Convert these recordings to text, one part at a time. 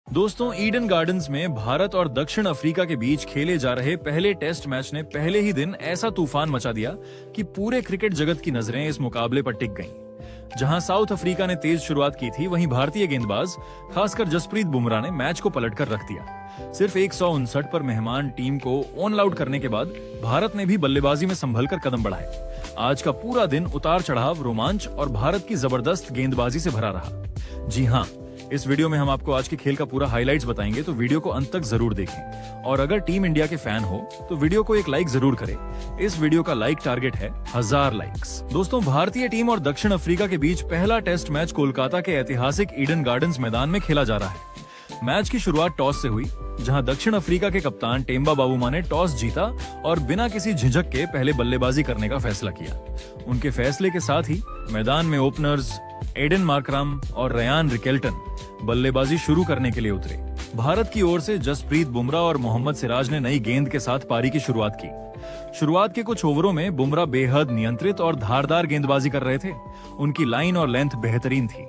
दोस्तों, Eden gardens में भारत और दक्षिण अफ्रीका के बीच खेले जा रहे पहले टेस्ट मैच ने पहले ही दिन ऐसा तूफान मचा दिया कि पूरे क्रिकेट जगत की नजरें इस मुकाबले पर टिक गईं। जहां साउथ अफ्रीका ने तेज शुरुआत की थी, वहीं भारतीय गेंदबाज खासकर जसप्रीत बुमराह ने मैच को पलटकर रख दिया। सिर्फ 159 पर मेहमान टीम को ऑन आउट करने के बाद भारत ने भी बल्लेबाजी में संभलकर कदम बढ़ाए। आज का पूरा दिन उतार चढ़ाव, रोमांच और भारत की जबरदस्त गेंदबाजी से भरा रहा। जी हाँ, इस वीडियो में हम आपको आज के खेल का पूरा हाइलाइट्स बताएंगे, तो वीडियो को अंत तक जरूर देखें। और अगर टीम इंडिया के फैन हो तो वीडियो को एक लाइक जरूर करें। इस वीडियो का लाइक टारगेट है 1000 लाइक्स। दोस्तों, भारतीय टीम और दक्षिण अफ्रीका के बीच पहला टेस्ट मैच कोलकाता के ऐतिहासिक ईडन गार्डन्स मैदान में खेला जा रहा है। मैच की शुरुआत टॉस से हुई, जहां दक्षिण अफ्रीका के कप्तान टेम्बा बावुमा ने टॉस जीता और बिना किसी झिझक के पहले बल्लेबाजी करने का फैसला किया। उनके फैसले के साथ ही मैदान में ओपनर्स एडन मार्कराम और रयान रिकेल्टन बल्लेबाजी शुरू करने के लिए उतरे। भारत की ओर से जसप्रीत बुमराह और मोहम्मद सिराज ने नई गेंद के साथ पारी की शुरुआत की। शुरुआत के कुछ ओवरों में बुमराह बेहद नियंत्रित और धारदार गेंदबाजी कर रहे थे। उनकी लाइन और लेंथ बेहतरीन थी।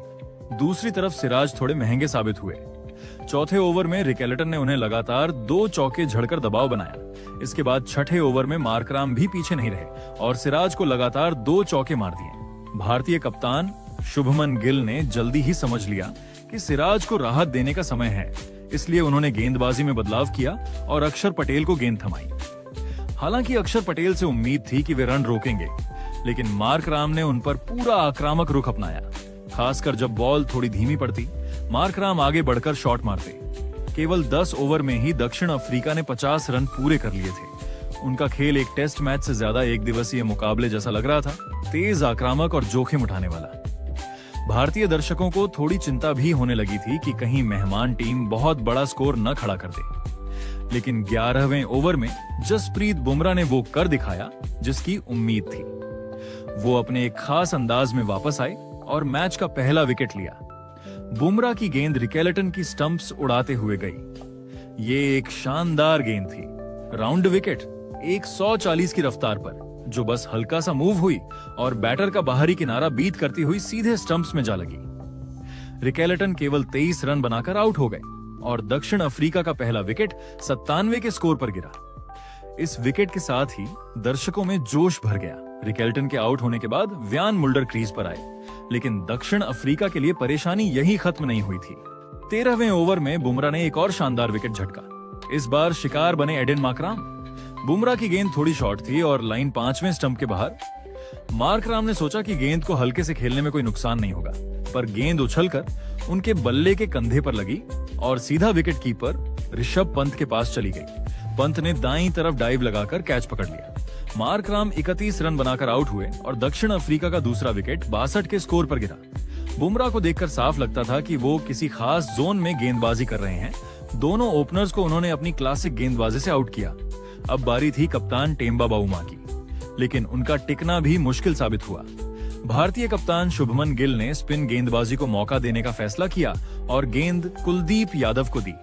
दूसरी तरफ सिराज थोड़े महंगे साबित हुए। चौथे ओवर में रिकेल्टन ने उन्हें लगातार 2 चौके झड़कर दबाव बनाया। इसके बाद छठे ओवर में मार्कराम भी पीछे नहीं रहे और सिराज को लगातार 2 चौके मार दिए। भारतीय कप्तान शुभमन गिल ने जल्दी ही समझ लिया कि सिराज को राहत देने का समय है, इसलिए उन्होंने गेंदबाजी में बदलाव किया और अक्षर पटेल को गेंद थमाई। हालांकि अक्षर पटेल से उम्मीद थी कि वे रन रोकेंगे, लेकिन मार्कराम ने उन पर पूरा आक्रामक रुख अपनाया। खासकर जब बॉल थोड़ी धीमी पड़ती, मार्कराम आगे बढ़कर शॉट मारते। केवल 10 ओवर में ही दक्षिण अफ्रीका ने 50 रन पूरे कर लिए थे। उनका खेल एक टेस्ट मैच से ज्यादा एक दिवसीय मुकाबले जैसा लग रहा था, तेज, आक्रामक और जोखिम उठाने वाला। भारतीय दर्शकों को थोड़ी चिंता भी होने लगी थी कि कहीं मेहमान टीम बहुत बड़ा स्कोर न खड़ा कर दे, लेकिन 11वें ओवर में जसप्रीत बुमराह ने वो कर दिखाया जिसकी उम्मीद थी। वो अपने एक खास अंदाज में वापस आए और मैच का पहला विकेट लिया। बुमराह की गेंद रिकेल्टन की स्टंप्स उड़ाते हुए गई। ये एक शानदार गेंद थी, राउंड विकेट 140 की रफ्तार पर, जो बस हल्का सा मूव हुई और बैटर का बाहरी किनारा बीट करती हुई सीधे स्टंप्स में जा लगी। रिकेल्टन केवल 23 रन बनाकर आउट हो गए और दक्षिण अफ्रीका का पहला विकेट 97 के स्कोर पर गिरा। इस विकेट के साथ ही दर्शकों में जोश भर गया। रिकेल्टन के आउट होने के बाद व्यान मुल्डर क्रीज पर आए, लेकिन दक्षिण अफ्रीका के लिए परेशानी यही खत्म नहीं हुई थी। 13वें ओवर में बुमराह ने एक और शानदार विकेट झटका। इस बार शिकार बने एडन मार्कराम। बुमराह की गेंद थोड़ी शॉर्ट थी और लाइन 5वें स्टंप के बाहर। मार्कराम ने सोचा कि गेंद को हल्के से खेलने में कोई नुकसान नहीं होगा, पर गेंद उछलकर उनके बल्ले के कंधे पर लगी और सीधा विकेट कीपर ऋषभ पंत के पास चली गई। पंत ने दाईं तरफ डाइव लगाकर कैच पकड़ लिया। मार्कराम 31 रन बनाकर आउट हुए और दक्षिण अफ्रीका का दूसरा विकेट 62 के स्कोर पर गिरा। बुमराह को देखकर साफ लगता था कि वो किसी खास जोन में गेंदबाजी कर रहे हैं। दोनों ओपनर्स को उन्होंने अपनी क्लासिक गेंदबाजी से आउट किया। अब बारी थी कप्तान टेम्बा बावुमा की, लेकिन उनका टिकना भी मुश्किल साबित हुआ। भारतीय कप्तान शुभमन गिल ने स्पिन गेंदबाजी को मौका देने का फैसला किया और गेंद कुलदीप यादव को दी।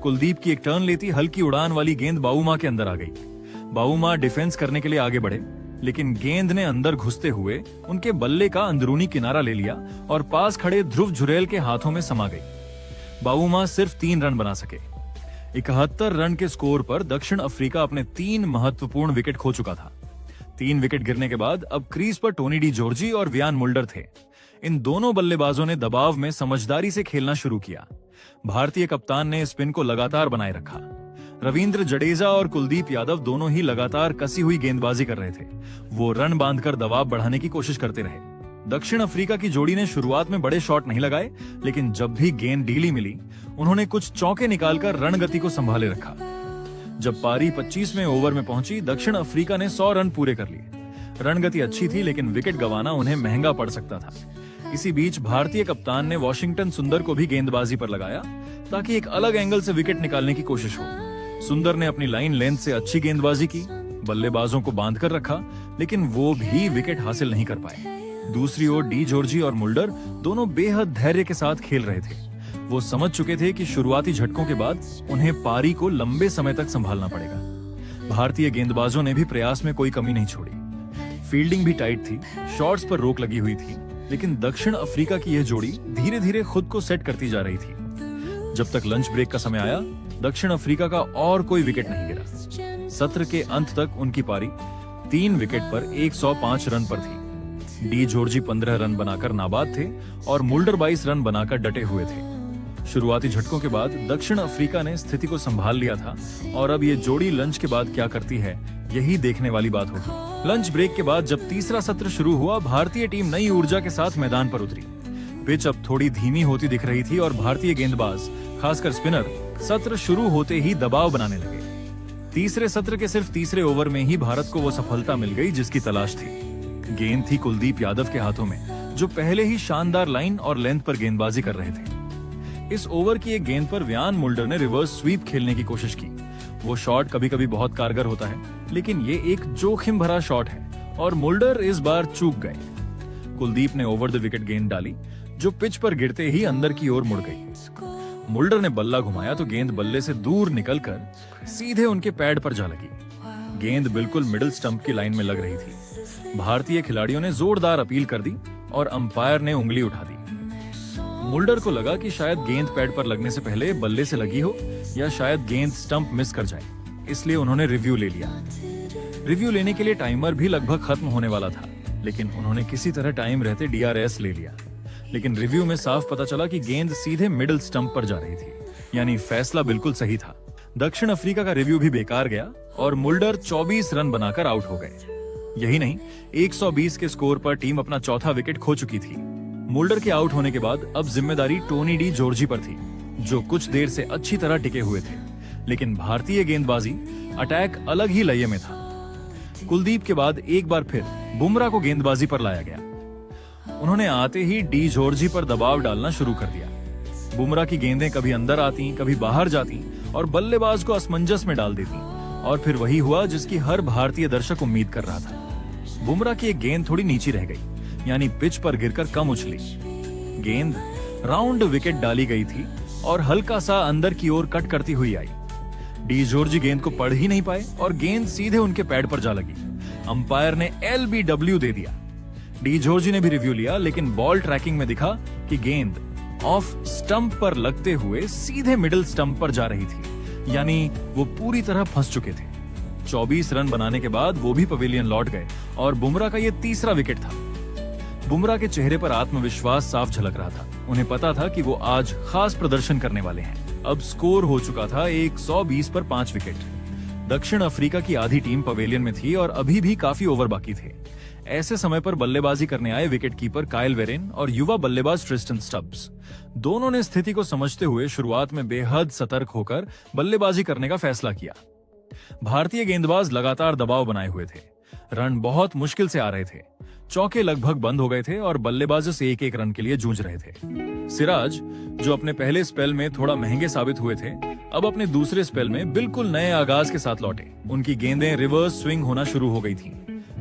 कुलदीप की एक टर्न लेती हल्की उड़ान वाली गेंद बावुमा के अंदर आ गई। बावुमा डिफेंस करने के लिए आगे बढ़े, लेकिन गेंद ने अंदर घुसते हुए उनके बल्ले का अंदरूनी किनारा ले लिया और पास खड़े ध्रुव जुरैल के हाथों में समा गई। बावुमा सिर्फ 3 रन बना सके। 71 रन के स्कोर पर दक्षिण अफ्रीका अपने 3 महत्वपूर्ण विकेट खो चुका था। 3 विकेट गिरने के बाद अब क्रीज पर टोनी डी जॉर्जी और व्यान मुल्डर थे। इन दोनों बल्लेबाजों ने दबाव में समझदारी से खेलना शुरू किया। भारतीय कप्तान ने स्पिन को लगातार बनाए रखा। रविंद्र जडेजा और कुलदीप यादव दोनों ही लगातार कसी हुई गेंदबाजी कर रहे थे। वो रन बांधकर दबाव बढ़ाने की कोशिश करते रहे। दक्षिण अफ्रीका की जोड़ी ने शुरुआत में बड़े शॉट नहीं लगाए, लेकिन जब भी गेंद ढीली मिली, उन्होंने कुछ चौके निकालकर रणगति को संभाले रखा। जब पारी 25वें ओवर में पहुंची, दक्षिण अफ्रीका ने 100 रन पूरे कर लिए। रणगति अच्छी थी, लेकिन विकेट गंवाना उन्हें महंगा पड़ सकता था। इसी बीच भारतीय कप्तान ने वॉशिंगटन सुंदर को भी गेंदबाजी पर लगाया, ताकि एक अलग एंगल से विकेट निकालने की कोशिश हो। सुंदर ने अपनी लाइन लेंथ से अच्छी गेंदबाजी की, बल्लेबाजों को बांधकर रखा, लेकिन वो भी विकेट हासिल नहीं कर पाए। दूसरी ओर डी जॉर्जी और मुल्डर दोनों बेहद धैर्य के साथ खेल रहे थे। वो समझ चुके थे कि शुरुआती झटकों के बाद उन्हें पारी को लंबे समय तक संभालना पड़ेगा। भारतीय गेंदबाजों ने भी प्रयास में कोई कमी नहीं छोड़ी। फील्डिंग भी टाइट थी, शॉट्स पर रोक लगी हुई थी, लेकिन दक्षिण अफ्रीका की यह जोड़ी धीरे धीरे खुद को सेट करती जा रही थी। जब तक लंच ब्रेक का समय आया, दक्षिण अफ्रीका का और कोई विकेट नहीं गिरा। सत्र के अंत तक उनकी पारी 3 विकेट पर 105 रन पर थी। डी जॉर्जी 15 रन बनाकर नाबाद थे और मुल्डर 22 रन बनाकर डटे हुए थे। शुरुआती झटकों के बाद दक्षिण अफ्रीका ने स्थिति को संभाल लिया था और अब ये जोड़ी लंच के बाद क्या करती है, यही देखने वाली बात होगी। लंच ब्रेक के बाद जब तीसरा सत्र शुरू हुआ, भारतीय टीम नई ऊर्जा के साथ मैदान पर उतरी। पिच अब थोड़ी धीमी होती दिख रही थी और भारतीय गेंदबाज, खासकर स्पिनर, सत्र शुरू होते ही दबाव बनाने लगे। तीसरे सत्र के सिर्फ तीसरे ओवर में ही भारत को वो सफलता मिल गई जिसकी तलाश थी। गेंद थी कुलदीप यादव के हाथों में, जो पहले ही शानदार लाइन और लेंथ पर गेंदबाजी कर रहे थे। इस ओवर की एक गेंद पर व्यान मुल्डर ने रिवर्स स्वीप खेलने की कोशिश की। वो शॉट कभी कभी बहुत कारगर होता है, लेकिन ये एक जोखिम भरा शॉट है और मुल्डर इस बार चूक गए। कुलदीप ने ओवर द विकेट गेंद डाली, जो पिच पर गिरते ही अंदर की ओर मुड़ गई। मुल्डर ने बल्ला घुमाया तो गेंद बल्ले से दूर निकलकर सीधे उनके पैड पर जा लगी। गेंद बिल्कुल मिडिल स्टंप की लाइन में लग रही थी। भारतीय खिलाड़ियों ने जोरदार अपील कर दी और अंपायर ने उंगली उठा दी। मुल्डर को लगा कि शायद गेंद पैड पर लगने से पहले बल्ले से लगी हो या शायद गेंद स्टंप मिस कर जाए, इसलिए उन्होंने रिव्यू ले लिया। रिव्यू लेने के लिए टाइमर भी लगभग खत्म होने वाला था, लेकिन उन्होंने किसी तरह टाइम रहते DRS ले लिया। लेकिन रिव्यू में साफ पता चला कि गेंद सीधे मिडिल स्टंप पर जा रही थी, यानी फैसला बिल्कुल सही था। दक्षिण अफ्रीका का रिव्यू भी बेकार गया और मुल्डर 24 रन बनाकर आउट हो गए। यही नहीं, 120 के स्कोर पर टीम अपना चौथा विकेट खो चुकी थी। मुल्डर के आउट होने के बाद अब जिम्मेदारी टोनी डी जॉर्जी पर थी, जो कुछ देर से अच्छी तरह टिके हुए थे, लेकिन भारतीय गेंदबाजी अटैक अलग ही लय में था। कुलदीप के बाद एक बार फिर बुमराह को गेंदबाजी पर लाया गया। उन्होंने आते ही डी जॉर्जी पर दबाव डालना शुरू कर दिया। बुमराह की गेंदें कभी अंदर आती, कभी बाहर जाती और बल्लेबाज को असमंजस में डाल देती, और फिर वही हुआ जिसकी हर भारतीय दर्शक उम्मीद कर रहा था। बुमराह की एक गेंद थोड़ी नीची रह गई, यानी पिच पर गिरकर कम उछली। गेंद राउंड विकेट डाली गई थी और हल्का सा अंदर की ओर कट करती हुई आई। डी जॉर्जी गेंद को पढ़ ही नहीं पाए और गेंद सीधे उनके पैड पर जा लगी। अंपायर ने LBW दे दिया। डी जॉर्जी ने भी रिव्यू लिया, लेकिन बॉल ट्रैकिंग में दिखा कि गेंद ऑफ स्टंप पर लगते हुए सीधे मिडिल स्टंप पर जा रही थी, यानी वो पूरी तरह फंस चुके थे। 24 रन बनाने के बाद वो भी पवेलियन लौट गए और बुमराह का ये तीसरा विकेट था। बुमराह के चेहरे पर आत्मविश्वास साफ झलक रहा था। उन्हें पता था कि वो आज खास प्रदर्शन करने वाले हैं। अब स्कोर हो चुका था 120 पर 5 विकेट। दक्षिण अफ्रीका की आधी टीम पवेलियन में थी और अभी भी काफी ओवर बाकी थे। ऐसे समय पर बल्लेबाजी करने आए विकेटकीपर काइल वेरेन और युवा बल्लेबाज ट्रिस्टन स्टब्स, दोनों ने स्थिति को समझते हुए शुरुआत में बेहद सतर्क होकर बल्लेबाजी करने का फैसला किया। भारतीय गेंदबाज लगातार दबाव बनाए हुए थे। रन बहुत मुश्किल से आ रहे थे। चौके लगभग बंद हो गए थे और बल्लेबाजों से एक एक रन के लिए जूझ रहे थे। सिराज, जो अपने पहले स्पेल में थोड़ा महंगे साबित हुए थे, अब अपने दूसरे स्पेल में बिल्कुल नए आगाज के साथ लौटे। उनकी गेंदें रिवर्स स्विंग होना शुरू हो गई थीं।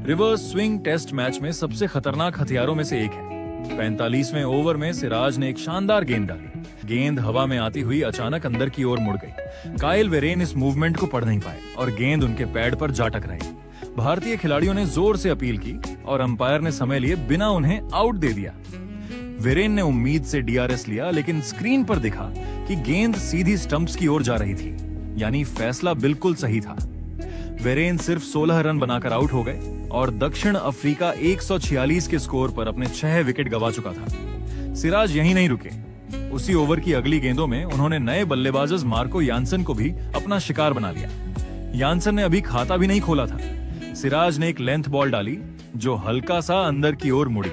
रिवर्स स्विंग टेस्ट मैच में सबसे खतरनाक हथियारों में से एक है। 45वें ओवर में सिराज ने एक शानदार गेंद डाली। गेंद हवा में आती हुई अचानक अंदर की ओर मुड़ गई। काइल वेरेन इस मूवमेंट को पढ़ नहीं पाए और गेंद उनके पैड पर जा टकराई। भारतीय खिलाड़ियों ने जोर से अपील की और अंपायर ने समय लिए बिना उन्हें आउट दे दिया। वेरेन ने उम्मीद से DRS लिया, लेकिन स्क्रीन पर दिखा कि गेंद सीधी स्टंप्स की ओर जा रही थी, यानी फैसला बिल्कुल सही था। वेरेन सिर्फ 16 रन बनाकर आउट हो गए और दक्षिण अफ्रीका 146 के स्कोर पर अपने 6 विकेट गंवा चुका था। सिराज यहीं नहीं रुके। उसी ओवर की अगली गेंदों में उन्होंने नए बल्लेबाज मार्को यानसन को भी अपना शिकार बना लिया। यानसन ने अभी खाता भी नहीं खोला था। सिराज ने एक लेंथ बॉल डाली जो हल्का सा अंदर की ओर मुड़ी।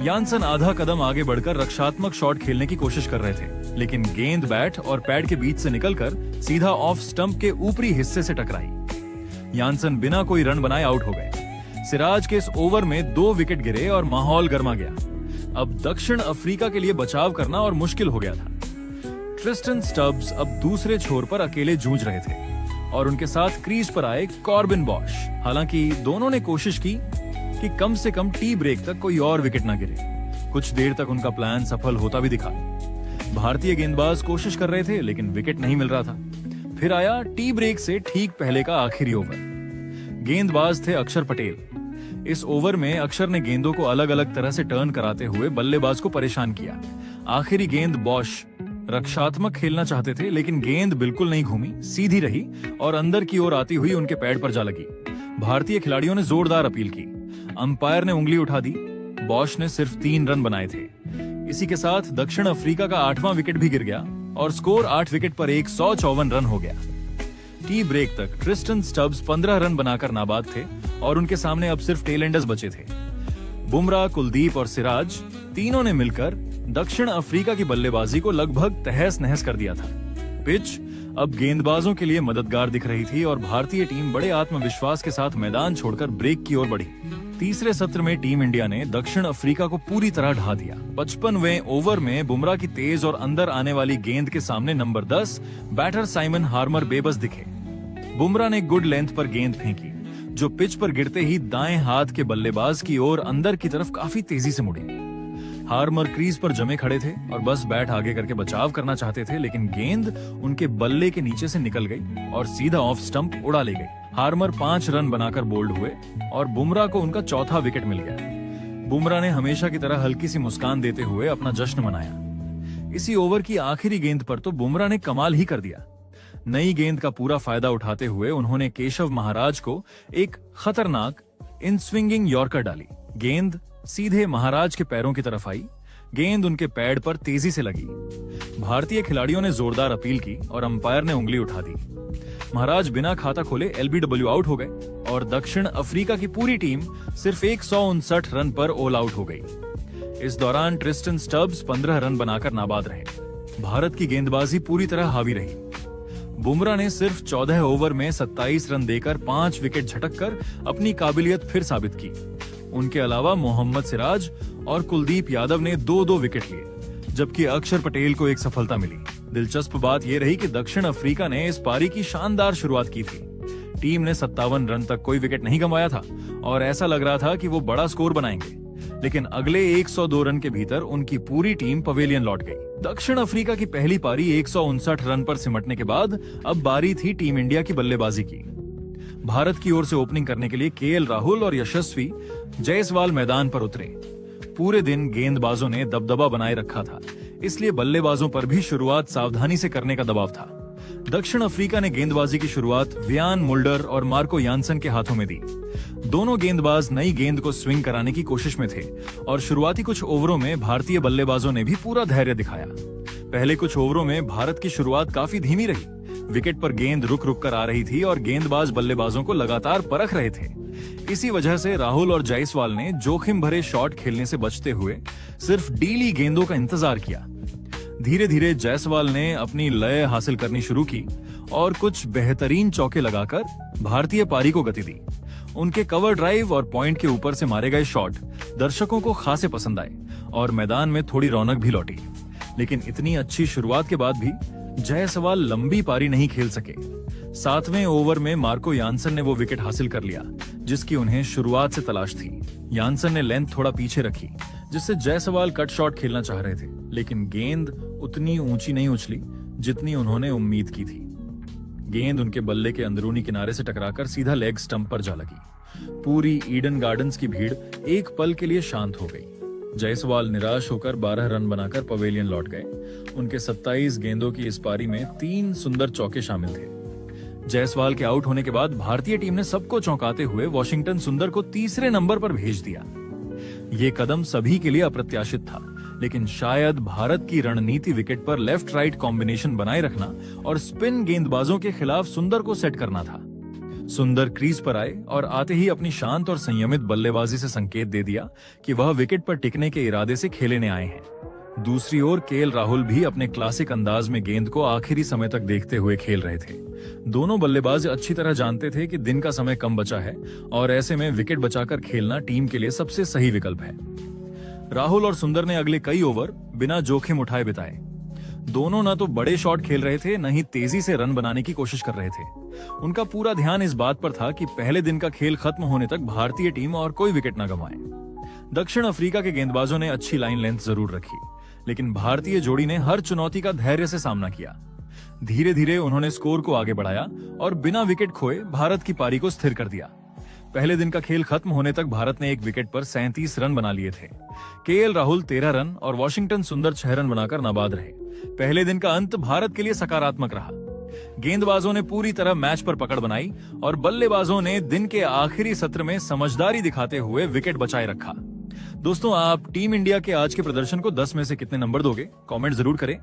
यानसन आधा कदम आगे बढ़कर रक्षात्मक शॉट खेलने की कोशिश कर रहे थे, लेकिन गेंद बैट और पैड के बीच से निकलकर सीधा ऑफ स्टंप के ऊपरी हिस्से से टकराई। यानसन बिना कोई रन बनाए आउट हो गए। सिराज के इस ओवर में 2 विकेट गिरे और माहौल गर्मा गया। अब दक्षिण अफ्रीका के लिए बचाव करना और मुश्किल हो गया था। ट्रिस्टन स्टब्स अब दूसरे छोर पर अकेले जूझ रहे थे और उनके साथ क्रीज पर आए कॉर्बिन बॉश। हालांकि दोनों ने कोशिश की कि कम से कम टी ब्रेक तक कोई और विकेट न गिरे। कुछ देर तक उनका प्लान सफल होता भी दिखा। भारतीय गेंदबाज कोशिश कर रहे थे, लेकिन विकेट नहीं मिल रहा था। फिर आया टी ब्रेक से ठीक पहले का आखिरी ओवर। गेंदबाज थे अक्षर पटेल। इस ओवर में अक्षर ने गेंदों को अलग अलग तरह से टर्न कराते हुए बल्लेबाज को परेशान किया। आखिरी गेंद बॉश रक्षात्मक खेलना चाहते थे, लेकिन गेंद बिल्कुल नहीं घूमी, सीधी रही और अंदर की ओर आती हुई उनके पैड पर जा लगी। भारतीय खिलाड़ियों ने जोरदार अपील की। अंपायर ने उंगली उठा दी। बॉश ने सिर्फ 3 रन बनाए थे। इसी के साथ दक्षिण अफ्रीका का 8वां विकेट भी गिर गया और स्कोर 8 विकेट पर 154 रन हो गया। टी ब्रेक तक ट्रिस्टन स्टब्स 15 रन बनाकर नाबाद थे और उनके सामने अब सिर्फ टेल एंडर्स बचे थे। बुमराह, कुलदीप और सिराज तीनों ने मिलकर दक्षिण अफ्रीका की बल्लेबाजी को लगभग तहस नहस कर दिया था। पिच अब गेंदबाजों के लिए मददगार दिख रही थी और भारतीय टीम बड़े आत्मविश्वास के साथ मैदान छोड़कर ब्रेक की ओर बढ़ी। तीसरे सत्र में टीम इंडिया ने दक्षिण अफ्रीका को पूरी तरह ढा दिया। 55वें ओवर में बुमराह की तेज और अंदर आने वाली गेंद के सामने नंबर 10 बैटर साइमन हार्मर बेबस दिखे। बुमराह ने गुड लेंथ पर गेंद फेंकी, जो पिच पर गिरते ही दाएं हाथ के बल्लेबाज की ओर अंदर की तरफ काफी तेजी से मुड़ी। हार्मर क्रीज पर जमे खड़े थे और बस बैट आगे करके बचाव करना चाहते थे, लेकिन गेंद उनके बल्ले के नीचे से निकल गई और सीधा ऑफ स्टंप उड़ा ले गई। हार्मर 5 रन बनाकर बोल्ड हुए और बुमराह को उनका चौथा विकेट मिल गया। बुमराह ने हमेशा की तरह हल्की सी मुस्कान देते हुए अपना जश्न मनाया। इसी ओवर की आखिरी गेंद पर तो बुमराह ने कमाल ही कर दिया। नई गेंद का पूरा फायदा उठाते हुए उन्होंने केशव महाराज को एक खतरनाक इन स्विंगिंग यॉर्कर डाली। गेंद सीधे महाराज के पैरों की तरफ आई। गेंद उनके पैड पर तेजी से लगी। भारतीय खिलाड़ियों ने जोरदार अपील की और अंपायर ने उंगली उठा दी। महाराज बिना खाता खोले LBW आउट हो गए और दक्षिण अफ्रीका की पूरी टीम सिर्फ 159 रन पर ऑल आउट हो गई। इस दौरान ट्रिस्टन स्टब्स 15 रन बनाकर नाबाद रहे। भारत की गेंदबाजी पूरी तरह हावी रही। बुमराह ने सिर्फ 14 ओवर में 27 रन देकर 5 विकेट झटककर अपनी काबिलियत फिर साबित की। उनके अलावा मोहम्मद सिराज और कुलदीप यादव ने 2-2 विकेट लिए, जबकि अक्षर पटेल को एक सफलता मिली। दिलचस्प बात यह रही कि दक्षिण अफ्रीका ने इस पारी की शानदार शुरुआत की थी। टीम ने 57 रन तक कोई विकेट नहीं गंवाया था और ऐसा लग रहा था कि वो बड़ा स्कोर बनाएंगे, लेकिन अगले 102 रन के भीतर उनकी पूरी टीम पवेलियन लौट गई। दक्षिण अफ्रीका की पहली पारी 159 रन पर सिमटने के बाद अब बारी थी टीम इंडिया की बल्लेबाजी की। भारत की ओर से ओपनिंग करने के लिए KL राहुल और यशस्वी जायसवाल मैदान पर उतरे। पूरे दिन गेंदबाजों ने दबदबा बनाए रखा था, इसलिए बल्लेबाजों पर भी शुरुआत सावधानी से करने का दबाव था। दक्षिण अफ्रीका ने गेंदबाजी की शुरुआत वियान मुल्डर और मार्को यानसन के हाथों में दी। दोनों गेंदबाज नई गेंद को स्विंग कराने की कोशिश में थे और शुरुआती कुछ ओवरों में भारतीय बल्लेबाजों ने भी पूरा धैर्य दिखाया। पहले कुछ ओवरों में भारत की शुरुआत काफी धीमी रही। विकेट पर गेंद रुक रुक कर आ रही थी और गेंदबाज बल्लेबाजों को लगातार परख रहे थे। इसी वजह से राहुल और जायसवाल ने जोखिम भरे शॉट खेलने से बचते हुए सिर्फ डीली गेंदों का इंतजार किया। धीरे धीरे जायसवाल ने अपनी लय हासिल करनी शुरू की और कुछ बेहतरीन चौके लगाकर भारतीय पारी को गति दी। उनके कवर ड्राइव और पॉइंट के ऊपर से मारे गए शॉट दर्शकों को खासे पसंद आए और मैदान में थोड़ी रौनक भी लौटी। लेकिन इतनी अच्छी शुरुआत के बाद भी जायसवाल लंबी पारी नहीं खेल सके। 7वें ओवर में मार्को यानसन ने वो विकेट हासिल कर लिया जिसकी उन्हें शुरुआत से तलाश थी। यानसन ने लेंथ थोड़ा पीछे रखी, जिससे जायसवाल कट शॉट खेलना चाह रहे थे, लेकिन गेंद उतनी ऊंची नहीं उछली जितनी उन्होंने उम्मीद की थी। गेंद उनके बल्ले के अंदरूनी किनारे से टकराकर सीधा लेग स्टंप पर जा लगी। पूरी ईडन गार्डन्स की भीड़ एक पल के लिए शांत हो गई। जायसवाल निराश होकर 12 रन बनाकर पवेलियन लौट गए। उनके 27 गेंदों की इस पारी में 3 सुंदर चौके शामिल थे। जायसवाल के आउट होने के बाद भारतीय टीम ने सबको चौंकाते हुए वॉशिंगटन सुंदर को तीसरे नंबर पर भेज दिया। ये कदम सभी के लिए अप्रत्याशित था, लेकिन शायद भारत की रणनीति विकेट पर लेफ्ट राइट कॉम्बिनेशन बनाए रखना और स्पिन गेंदबाजों के खिलाफ सुंदर को सेट करना था। सुंदर क्रीज पर आए और आते ही अपनी शांत और संयमित बल्लेबाजी से संकेत दे दिया कि वह विकेट पर टिकने के इरादे से खेलने आए हैं। दूसरी ओर KL राहुल भी अपने क्लासिक अंदाज में गेंद को आखिरी समय तक देखते हुए खेल रहे थे। दोनों बल्लेबाज अच्छी तरह जानते थे कि दिन का समय कम बचा है और ऐसे में विकेट बचाकर खेलना टीम के लिए सबसे सही विकल्प है। राहुल और सुंदर ने अगले कई ओवर बिना जोखिम उठाए बिताए। दोनों न तो बड़े शॉट खेल रहे थे, न ही तेजी से रन बनाने की कोशिश कर रहे थे। उनका पूरा ध्यान इस बात पर था कि पहले दिन का खेल खत्म होने तक भारतीय टीम और कोई विकेट न गंवाए। दक्षिण अफ्रीका के गेंदबाजों ने अच्छी लाइन लेंथ जरूर रखी, लेकिन भारतीय जोड़ी ने हर चुनौती का धैर्य से सामना किया। धीरे धीरे उन्होंने स्कोर को आगे बढ़ाया और बिना विकेट खोए भारत की पारी को स्थिर कर दिया। पहले दिन का खेल खत्म होने तक भारत ने एक विकेट पर 37 रन बना लिए थे। KL राहुल 13 रन और वॉशिंगटन सुंदर 6 रन बनाकर नाबाद रहे। पहले दिन का अंत भारत के लिए सकारात्मक रहा। गेंदबाजों ने पूरी तरह मैच पर पकड़ बनाई और बल्लेबाजों ने दिन के आखिरी सत्र में समझदारी दिखाते हुए विकेट बचाए रखा। दोस्तों, आप टीम इंडिया के आज के प्रदर्शन को 10 में से कितने नंबर दोगे? कमेंट जरूर करें।